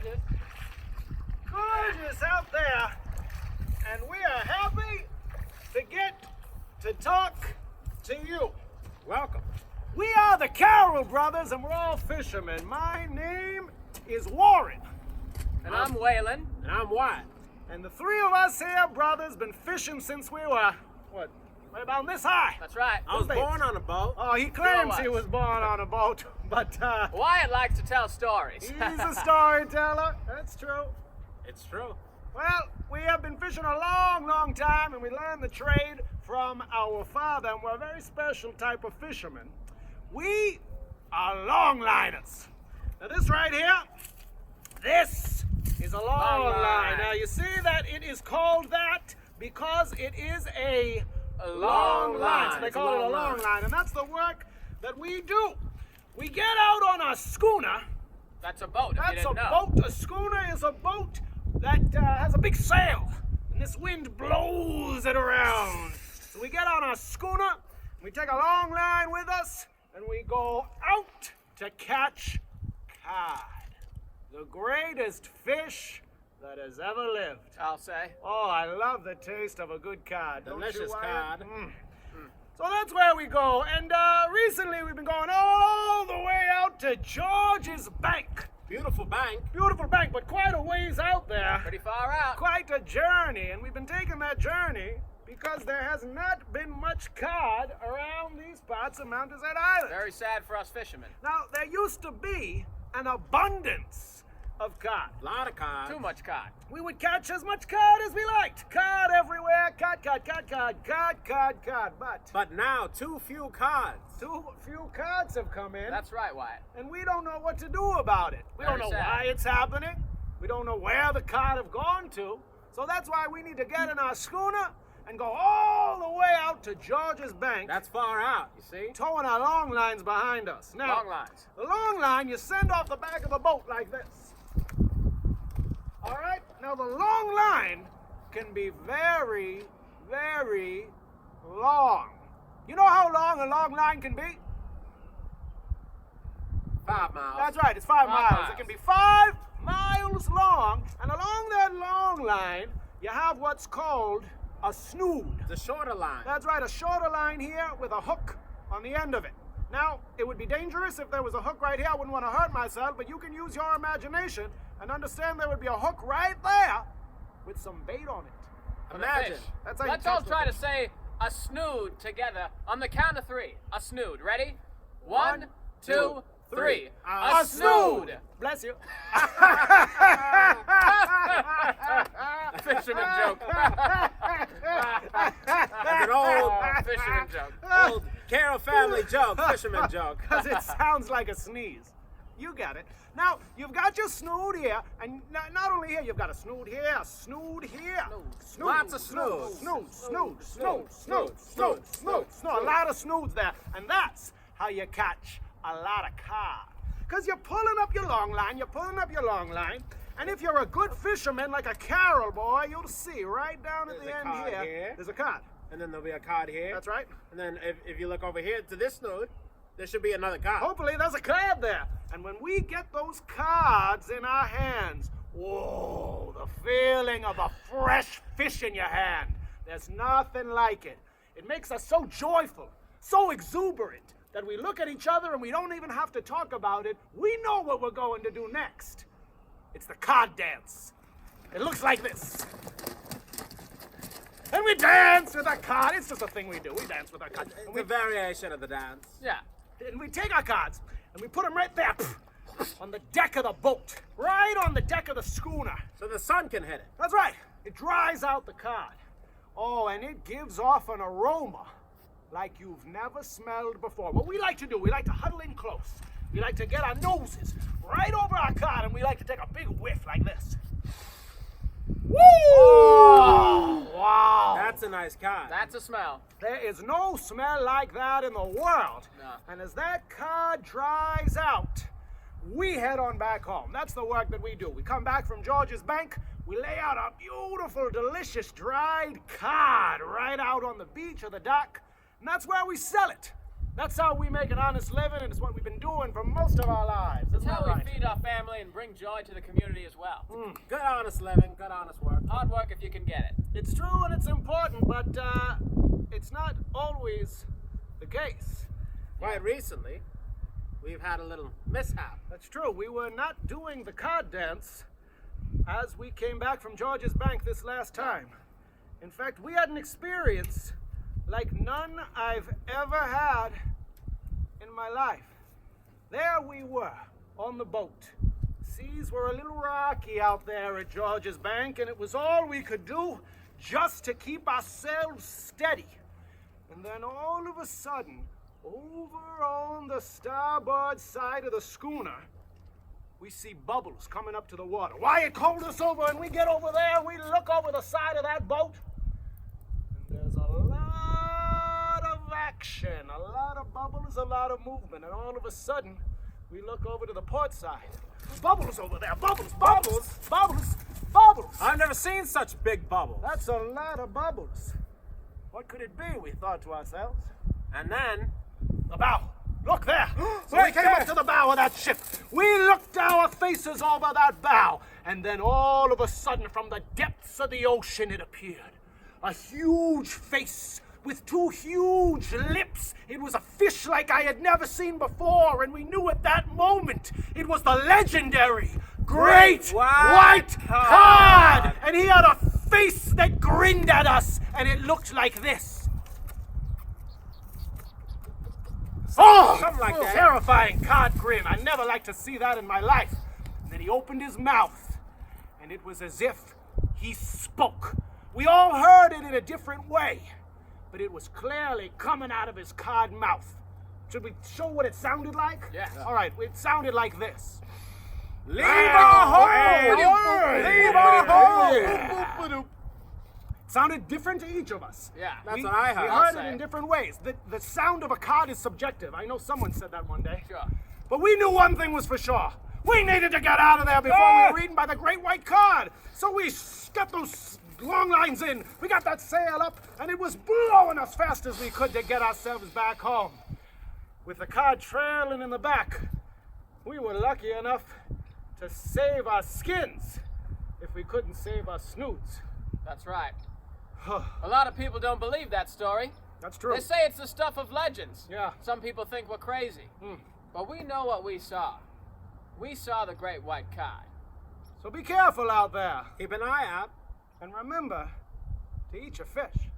Gorgeous. Gorgeous out there. And we are happy to get to talk to you. Welcome. We are the Carroll brothers, and we're all fishermen. My name is Warren. And I'm Waylan. And I'm Wyatt. And the three of us here, brothers, been fishing since we were, right about this high. That's right. I was born on a boat. Oh, he claims he was born on a boat, but Wyatt likes to tell stories. he's a storyteller. That's true. It's true. Well, we have been fishing a long, long time, and we learned the trade from our father, and we're a very special type of fisherman. We are longliners. Now this right here, this is a long line. Now you see that it is called that because it is a long line. So they call it a long line, and that's the work that we do. We get out on a schooner. That's a boat. That's a boat. A schooner is a boat that has a big sail, and this wind blows it around. So we get on a schooner, we take a long line with us, and we go out to catch cod, the greatest fish that has ever lived. I'll say. Oh, I love the taste of a good cod. Delicious don't you, Wyatt? cod. So that's where we go, and recently we've been going all the way out to George's Bank. Beautiful bank. Beautiful bank, but quite a ways out there. Pretty far out. Quite a journey, and we've been taking that journey because there has not been much cod around these parts of Mount Desert Island. Very sad for us fishermen. Now, there used to be an abundance of cod. A lot of cod. Too much cod. We would catch as much cod as we liked. Cod everywhere. Cod. But now, too few cods. Too few cods have come in. That's right, Wyatt. And we don't know what to do about it. We don't know why it's happening. We don't know where the cod have gone to. So that's why we need to get in our schooner and go all the way out to George's Bank. That's far out, you see? Towing our long lines behind us. Now, Long lines. the long line you send off the back of the boat like this. All right? Now, the long line can be very, very long. You know how long a long line can be? 5 miles. That's right, it's 5 miles. miles. It can be 5 miles long, and along that long line, you have what's called a snood. The shorter line. That's right, a shorter line here with a hook on the end of it. Now, it would be dangerous if there was a hook right here. I wouldn't want to hurt myself, but you can use your imagination and understand there would be a hook right there with some bait on it. Imagine. That's how Let's you all catch try the to say a snood together on the count of 3. A snood. Ready? 1, 2, 3. A snood. Bless you. Fisherman joke. That's an old Fisherman joke. old Carroll family joke, fisherman joke. Because it sounds like a sneeze. You get it. Now, you've got your snood here, and not only here, you've got a snood here, a snood here. Snood, Lots of snoods. Snood. A lot of snoods there. And that's how you catch a lot of cod. Because you're pulling up your long line, and if you're a good fisherman like a Carroll boy, you'll see right down at There's the a end cod here, here. there's a cod. And then there'll be a cod here. That's right. And then if you look over here to this snood, there should be another cod. Hopefully there's a cod there. And when we get those cods in our hands, whoa, the feeling of a fresh fish in your hand. There's nothing like it. It makes us so joyful, so exuberant, that we look at each other and we don't even have to talk about it. We know what we're going to do next. It's the cod dance. It looks like this. And we dance with our cod. It's just a thing we do. We dance with our cod. It's a variation of the dance. Yeah. And we take our cods and we put them right there on the deck of the boat, right on the deck of the schooner. So the sun can hit it. That's right. It dries out the cod. Oh, and it gives off an aroma like you've never smelled before. What we like to do, we like to huddle in close. We like to get our noses right over our cod, and we like to take a big whiff like this. Woo! Oh, wow. That's a nice cod. That's a smell. There is no smell like that in the world. No. And as that cod dries out, we head on back home. That's the work that we do. We come back from George's Bank, we lay out a beautiful, delicious dried cod right out on the beach or the dock, and that's where we sell it. That's how we make an honest living, and it's what we've been doing for most of our lives. It's Isn't how that we right? feed our family and bring joy to the community as well. Good honest living, good honest work. Hard work if you can get it. It's true and it's important, but it's not always the case. Quite recently, we've had a little mishap. That's true. We were not doing the card dance as we came back from George's Bank this last time. In fact, we had an experience like none I've ever had in my life. There we were, on the boat. Seas were a little rocky out there at George's Bank, and it was all we could do just to keep ourselves steady. And then all of a sudden, over on the starboard side of the schooner, we see bubbles coming up to the water. Wyatt called us over, and we get over there, we look over the side of that boat, and there's a lot of action, a lot of bubbles, a lot of movement, and all of a sudden, we look over to the port side. Bubbles over there, bubbles, bubbles, bubbles, bubbles. I've never seen such big bubbles. That's a lot of bubbles. What could it be, we thought to ourselves. And then, The bow. Look there. So we came up to the bow of that ship. We looked our faces over that bow. And then all of a sudden, from the depths of the ocean, it appeared. A huge face with two huge lips. It was a fish like I had never seen before. And we knew at that moment it was the legendary Great White Cod. And he had a face that grinned at us. And it looked like this. Oh, Something like that. Terrifying cod grin. I never liked to see that in my life. And then he opened his mouth, and it was as if he spoke. We all heard it in a different way, but it was clearly coming out of his cod mouth. Should we show what it sounded like? Yeah. All right, it sounded like this. leave our home! Leave our home! Sounded different to each of us. Yeah. That's what I heard. We I'll heard say. it in different ways. The sound of a cod is subjective. I know someone said that one day. Sure. But we knew one thing was for sure. We needed to get out of there before we were eaten by the great white cod. So we got those long lines in. We got that sail up, and it was blowing as fast as we could to get ourselves back home. With the cod trailing in the back, we were lucky enough to save our skins if we couldn't save our snoods. That's right. A lot of people don't believe that story. That's true. They say it's the stuff of legends. Yeah. Some people think we're crazy. But we know what we saw. We saw the great white cod. So be careful out there. Keep an eye out. And remember to eat your fish.